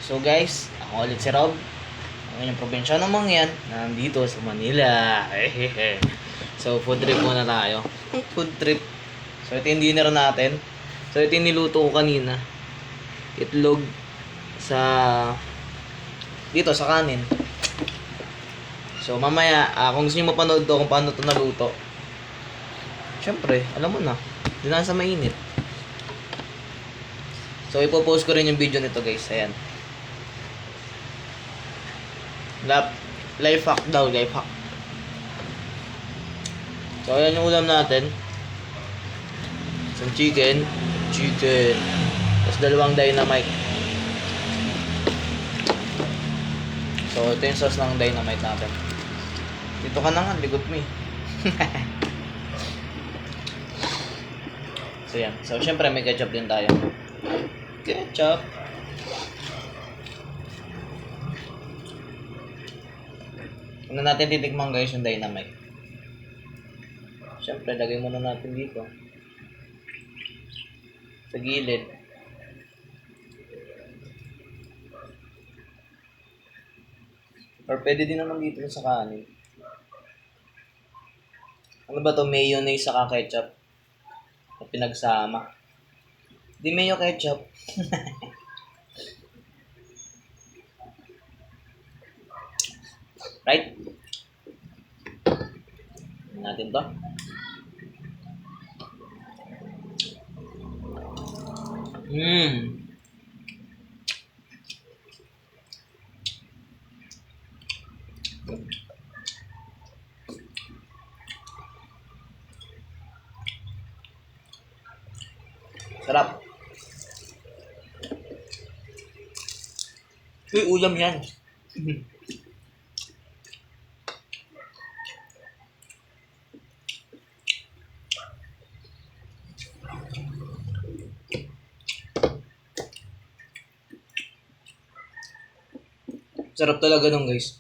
So guys, ako ulit si Rob. Ang inyong probinsya namang yan, nandito sa Manila. Hehehe. So food trip muna tayo. Food trip. So ito yung dinner natin. So ito yung niluto ko kanina. Itlog sa dito sa kanin. So mamaya, kung gusto nyo mapanood to kung paano to naluto, syempre, alam mo na, di na sa mainit. So ipopost ko rin yung video nito guys. Ayan. Life hack daw, life hack. So ayan yung ulam natin. Isang chicken. Tapos dalawang dynamite. So ito yung sauce ng dynamite natin. Dito ka na nga, ligot mo eh. So yan. So syempre may ketchup din tayo. Ketchup. Una natin titikman guys yung dynamite. Syempre lagay muna natin dito. Sa gilid. Or pwede din naman dito sa kanin. Ano ba to? Mayonnaise saka ketchup. O pinagsama. Di mayo ketchup. Right? Natin to. Sarap. Uy, ulam yan. Sarap talaga nung guys.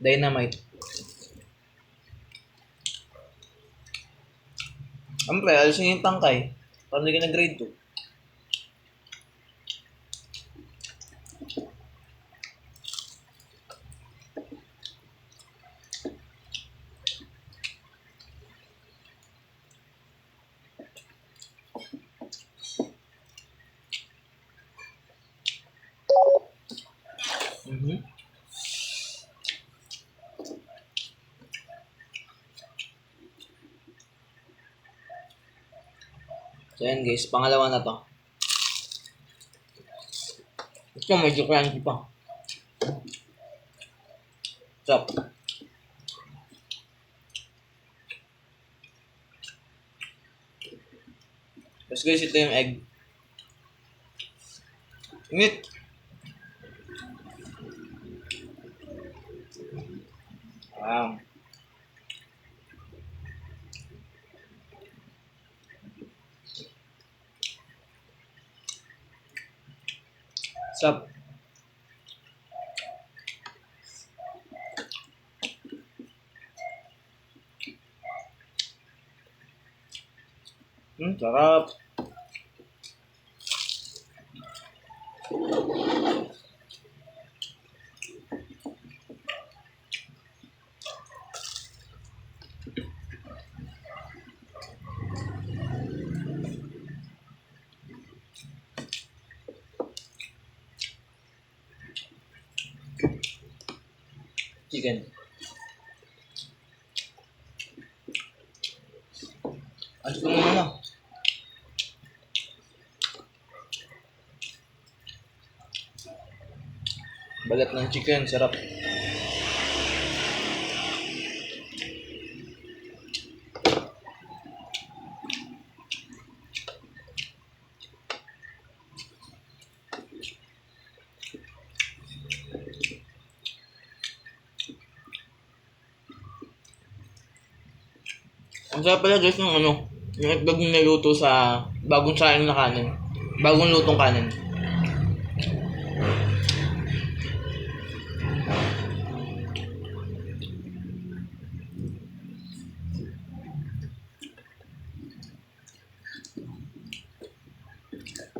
Dynamite. Siyempre, alisin yung tangkay. Para hindi ka na grade 2. So yan guys, pangalawa na to. Ito medyo crunchy pa. Chop. Tapos guys, ito yung egg. Init. Wow. Sup? Sarap. Chicken. Ayos ko naman na. Balat ng chicken, sarap. Ang sarap pala guys ng yung itlog na niluto sa bagong saing na kanin. Bagong lutong kanin.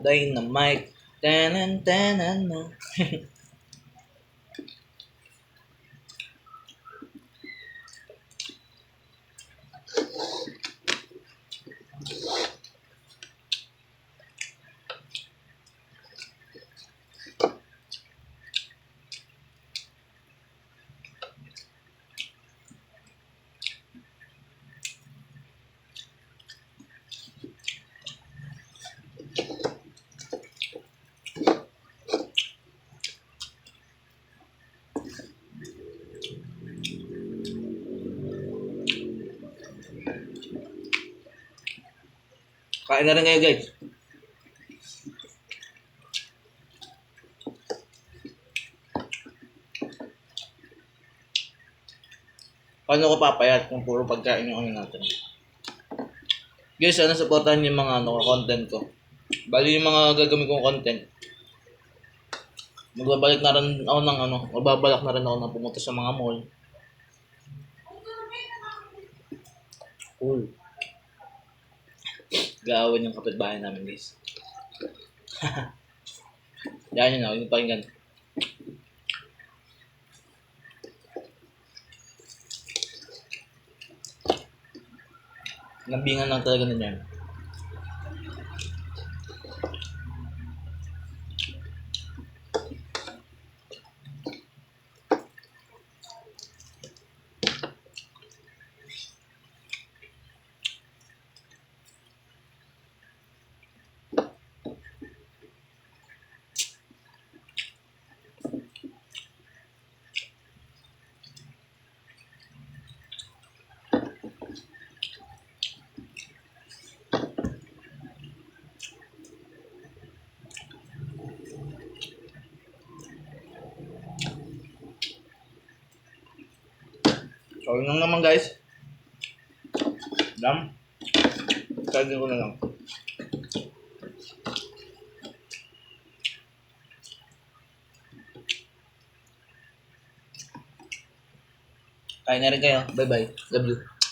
Dynamite. Tanan, tanan na. Kain na rin kayo guys. Paano ko papayat kung puro pagkain yung ano natin? Guys, sana supportahan yung mga content ko. Bali yung mga gagawin kong content. Magbabalik na rin ako ng magbabalak na rin ako ng pumunta sa mga mall. Cool. Gaawan yung kapitbahay namin guys. Yan yun ako, yung pakinggan. Lambingan lang talaga na yan. So, yun lang naman guys. Dam. Kainin ko na lang. Kain na rin kayo. Bye-bye. Love you.